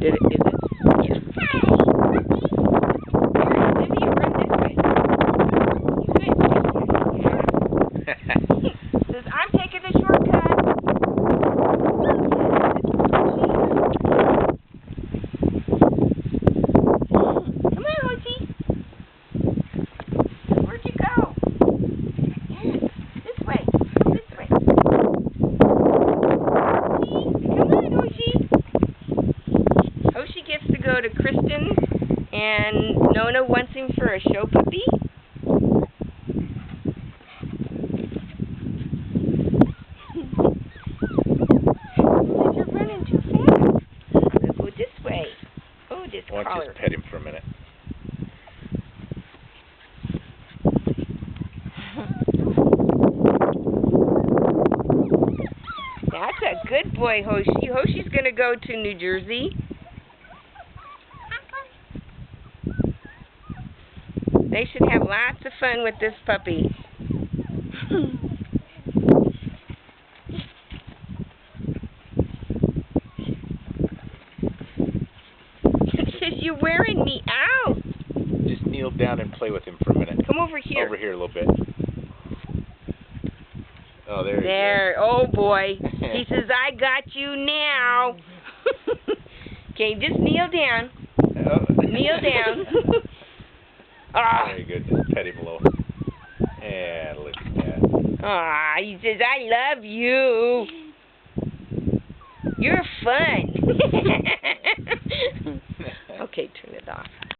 Is it? Yeah. Maybe you run this way. You could. Yeah. Says, I'm taking the shortcut. Come on, Hoshi. Where'd you go? Yeah. This way. This way. Come on, Hoshi. Hoshi gets to go to Kristen's, and Nona wants him for a show puppy. You're running too fast. Let's go this way. Oh, this Why don't you collar. just pet him for a minute? That's a good boy, Hoshi. Hoshi's going to go to New Jersey. They should have lots of fun with this puppy. You're wearing me out. Just kneel down and play with him for a minute. Come over here. Over here a little bit. Oh, there he There. Oh, boy. He says, I got you now. Okay, just kneel down. Oh. Kneel down. Ah. Very good. Just pet him a little. Yeah, look at that. Ah, he says, I love you. You're fun. Okay, turn it off.